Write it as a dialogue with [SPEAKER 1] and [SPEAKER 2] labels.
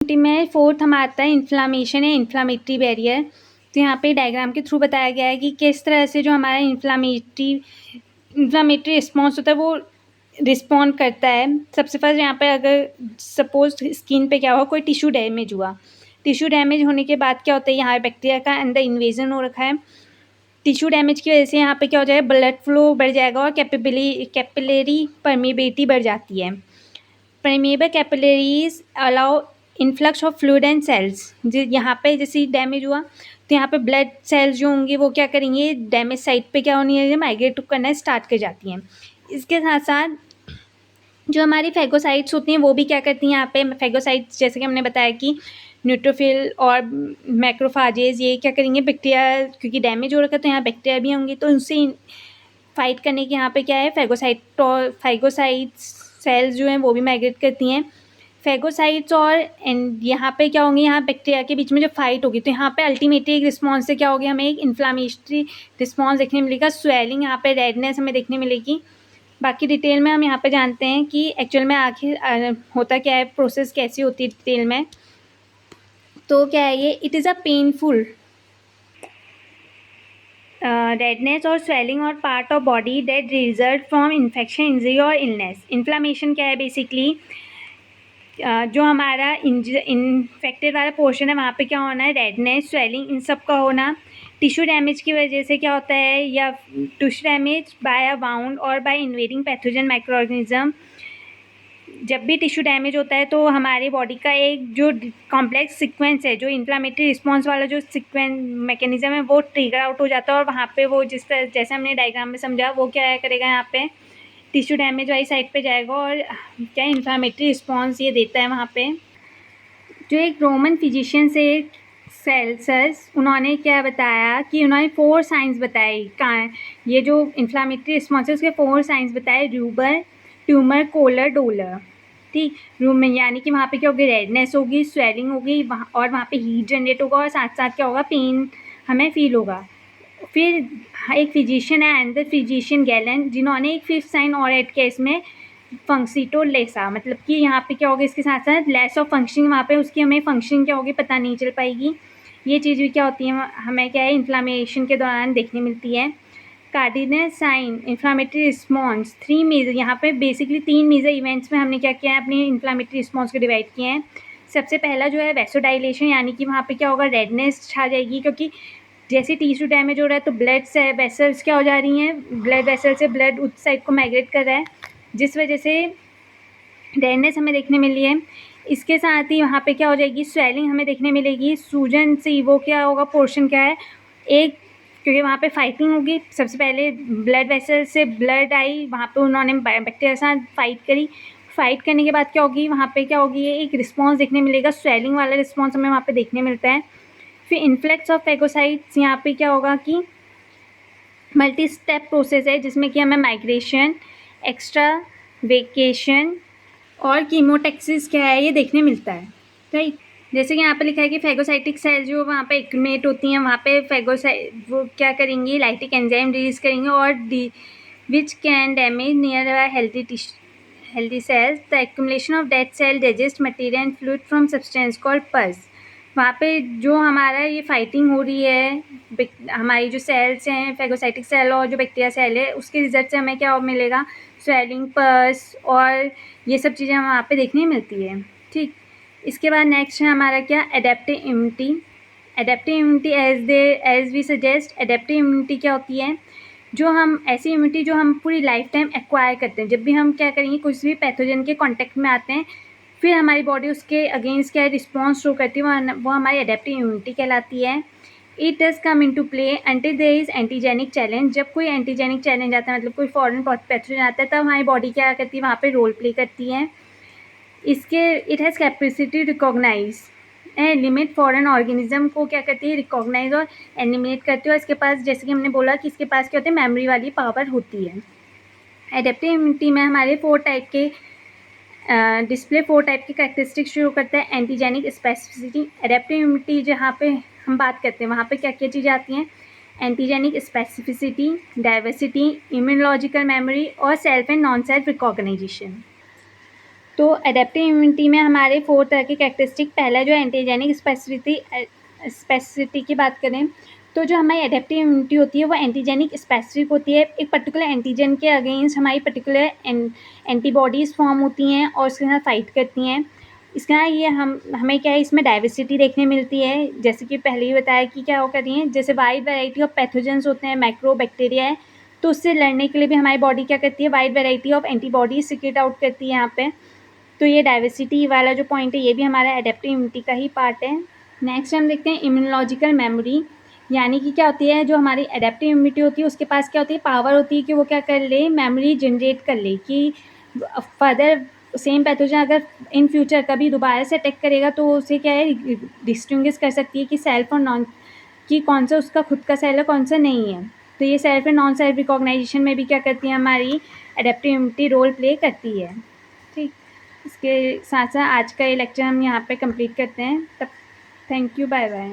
[SPEAKER 1] में फोर्थ हमारा आता है इन्फ्लामेशन है, इन्फ्लामेटरी बैरियर। तो यहाँ पे डायग्राम के थ्रू बताया गया है कि किस तरह से जो हमारा इन्फ्लामेटरी रिस्पॉन्स होता है वो रिस्पॉन्ड करता है। सबसे फर्स्ट यहाँ पे अगर सपोज स्किन पे क्या हुआ, कोई टिश्यू डैमेज हुआ, टिश्यू डैमेज होने के बाद क्या होता है, यहाँ बैक्टीरिया का अंदर इन्वेजन हो रखा है। टिश्यू डैमेज की वजह से यहाँ पे क्या हो जाएगा, ब्लड फ्लो बढ़ जाएगा और कैपिलरी परमेबिलिटी बढ़ जाती है। Permeable capillaries allow influx of fluid and cells. यहाँ पे जैसे डैमेज हुआ तो यहाँ पे ब्लड सेल्स जो होंगे वो क्या करेंगे, डैमेज साइट पे क्या होनी है, माइग्रेट करना स्टार्ट कर जाती हैं। इसके साथ साथ जो हमारी फैगोसाइट्स होती हैं वो भी क्या करती हैं, यहाँ पे फैगोसाइट्स जैसे कि हमने बताया कि न्यूट्रोफिल और मैक्रोफाजेज ये क्या करेंगे, बैक्टीरिया क्योंकि डैमेज हो रखा है तो यहाँ बैक्टीरिया भी होंगे तो उनसे फाइट करने के यहाँ पे क्या है, फैगोसाइट्स सेल्स जो हैं वो भी माइग्रेट करती हैं। फैगोसाइट्स और यहाँ पे क्या होंगे, यहाँ बैक्टीरिया के बीच में जब फाइट होगी तो यहाँ पे अल्टीमेटली एक रिस्पॉन्स से क्या होगी, हमें एक इन्फ्लामेटरी रिस्पॉन्स देखने मिलेगा, स्वेलिंग, यहाँ पे रेडनेस हमें देखने मिलेगी। बाकी डिटेल में हम यहाँ पे जानते हैं कि एक्चुअल में आखिर होता क्या है, प्रोसेस कैसी होती है डिटेल में। तो क्या है ये, it is a painful redness और स्वेलिंग और part of body that result from infection, injury और इलनेस। इन्फ्लामेशन क्या है बेसिकली, जो हमारा इन्फेक्टेड वाला पोर्शन है वहाँ पे क्या होना है, रेडनेस, स्वेलिंग, इन सब का होना। टिश्यू डैमेज की वजह से क्या होता है, या tissue damage by a wound और by invading pathogen microorganism. जब भी टिश्यू डैमेज होता है तो हमारे बॉडी का एक जो कॉम्प्लेक्स सीक्वेंस है, जो इन्फ्लामेटरी रिस्पॉन्स वाला जो सीक्वेंस मैकेनिज्म है वो ट्रिगर आउट हो जाता है और वहाँ पे वो जैसे हमने डायग्राम में समझा वो क्या करेगा, यहाँ पे टिश्यू डैमेज वाली साइड पे जाएगा और क्या इन्फ्लामेटरी रिस्पॉन्स ये देता है वहाँ पे। जो एक रोमन फिजिशियन से सेल्सस, उन्होंने क्या बताया कि उन्होंने 4 साइंस बताए, ये जो इन्फ्लामेटरी रिस्पॉन्स है उसके 4 साइंस बताए, रूबर, ट्यूमर, कोलर, डोलर। ठीक, रूम में यानी कि वहाँ पे क्या होगी, रेडनेस होगी, स्वेलिंग होगी वहाँ, और वहाँ पे हीट जनरेट होगा और साथ साथ क्या होगा, पेन हमें फील होगा। फिर एक फिजिशियन है, एंदर फिजिशियन गैलन, जिन्होंने एक 5th साइन और ऐड किया इसमें, फंक्सीटो लेसा, मतलब कि यहाँ पे क्या होगा, इसके साथ साथ लेस ऑफ फंक्शनिंग, वहाँ पे उसकी हमें फंक्शनिंग क्या होगी पता नहीं चल पाएगी। ये चीज़ भी क्या होती है, हमें क्या है इन्फ्लामेशन के दौरान देखने मिलती है। Cardinal sign, inflammatory response, 3 major, यहाँ पे बेसिकली 3 मेजर इवेंट्स में हमने क्या किया है, अपनी इन्फ्लामेटरी रिस्पॉन्स को डिवाइड किए हैं। सबसे पहला जो है वैसोडाइलेशन, यानी कि वहाँ पे क्या होगा, रेडनेस छा जाएगी, क्योंकि जैसे टिश्यू डैमेज हो रहा है तो ब्लड से वेसल्स क्या हो जा रही हैं, ब्लड वेसल से ब्लड उस साइड को माइग्रेट कर रहा है, जिस वजह से रेडनेस हमें देखने मिली है। इसके साथ ही वहाँ पे क्या हो जाएगी, स्वेलिंग हमें देखने मिलेगी, सूजन से वो क्या होगा, पोर्शन क्या है एक, क्योंकि वहाँ पे फाइटिंग होगी, सबसे पहले ब्लड वेसल से ब्लड आई, वहाँ पे उन्होंने बैक्टीरिया के साथ फाइट करी, फाइट करने के बाद क्या होगी, वहाँ पे क्या होगी, एक रिस्पॉन्स देखने मिलेगा, स्वेलिंग वाला रिस्पॉन्स हमें वहाँ पे देखने मिलता है। फिर इन्फ्लक्स ऑफ फैगोसाइट्स, यहाँ पे क्या होगा कि मल्टी स्टेप प्रोसेस है जिसमें कि हमें माइग्रेशन, एक्स्ट्रा वेकेशन और कीमोटैक्सिस क्या है ये देखने मिलता है, राइट। जैसे कि यहाँ पे लिखा है कि फैगोसाइटिक सेल जो वहाँ पे एक्यूमुलेट होती हैं, वहाँ पे वो क्या करेंगी, लाइटिक एंजाइम रिलीज करेंगे और which can damage near healthy cells. The accumulation of dead cell digest material and fluid from substance called pus. वहाँ पे जो हमारा ये फाइटिंग हो रही है, हमारी जो सेल्स हैं फैगोसाइटिक सेल और जो बैक्टीरिया सेल है, उसके रिजल्ट से हमें क्या मिलेगा, स्वेलिंग, पस और ये सब चीज़ें वहाँ पे देखने मिलती है, ठीक। इसके बाद नेक्स्ट है हमारा क्या, adaptive immunity. Adaptive immunity as we suggest, adaptive immunity क्या होती है, जो हम ऐसी इम्यूनिटी जो हम पूरी लाइफ टाइम एक्वायर करते हैं, जब भी हम क्या करेंगे, कुछ भी पैथोजन के कॉन्टेक्ट में आते हैं फिर हमारी बॉडी उसके अगेंस्ट क्या रिस्पॉन्स शो करती है, वो हमारी एडेप्टिव इम्यूनिटी कहलाती है। It does come in to play until there is antigenic challenge. जब कोई एंटीजेनिक चैलेंज आता है, मतलब कोई फॉरेन पैथोजन आता है, तब हमारी बॉडी क्या करती है, वहाँ पे रोल प्ले करती है। इसके it has capacity recognise and limit foreign organism को क्या करती है, रिकॉग्नाइज और एलिमिनेट करती है। और इसके पास, जैसे कि हमने बोला कि इसके पास क्या होती है, मेमोरी वाली पावर होती है। एडेप्टिव इम्यूनिटी में हमारे 4 टाइप के डिस्प्ले 4 टाइप की कैरेक्टरिस्टिक्स शुरू करता है। एंटीजेनिक स्पेसिफिसिटी, एडेप्टिव इम्यूनिटी जहाँ पे हम बात करते हैं वहाँ पे क्या क्या चीज़ें आती हैं, antigenic specificity, diversity, immunological memory और self and non self recognisation. तो एडेप्टिव इम्यूनिटी में हमारे 4 तरह के कैरेक्टरिस्टिक, पहला जो एंटीजेनिक स्पेसिफिसिटी की बात करें तो जो हमारी एडेप्टिव इम्यूनिटी होती है वो एंटीजेनिक स्पेसिफिक होती है। एक पर्टिकुलर एंटीजन के अगेंस्ट हमारी पर्टिकुलर एंटीबॉडीज़ फॉर्म होती हैं और उसके साथ फाइट करती हैं। इसका ये हमें क्या है, इसमें डाइवर्सिटी देखने मिलती है, जैसे कि पहले ही बताया कि क्या वो कर रही हैं, जैसे वाइड वैरायटी ऑफ पैथोजेंस होते हैं, माइक्रो बैक्टीरिया है, तो उससे लड़ने के लिए भी हमारी बॉडी क्या करती है, wide variety of antibodies secrete out करती है यहाँ पे। तो ये डाइवर्सिटी वाला जो पॉइंट है ये भी हमारा एडेप्टिव इम्यूनिटी का ही पार्ट है। नेक्स्ट हम देखते हैं इम्यूनोलॉजिकल मेमोरी, यानी कि क्या होती है, जो हमारी एडेप्टिव इम्यूनिटी होती है उसके पास क्या होती है, पावर होती है कि वो क्या कर ले, मेमोरी जनरेट कर ले कि फर्दर सेम पैथोजन अगर इन फ्यूचर कभी दोबारा से अटैक करेगा तो उसे क्या है, डिस्टिंग्विश कर सकती है कि सेल्फ और नॉन, कि कौन सा उसका खुद का सेल है कौन सा नहीं है। तो ये self and non self recognisation में भी क्या करती है, हमारी एडेप्टिव इम्यूनिटी रोल प्ले करती है। ठीक, इसके साथ साथ आज का ये लेक्चर हम यहाँ पे कंप्लीट करते हैं। तब थैंक यू, बाय बाय।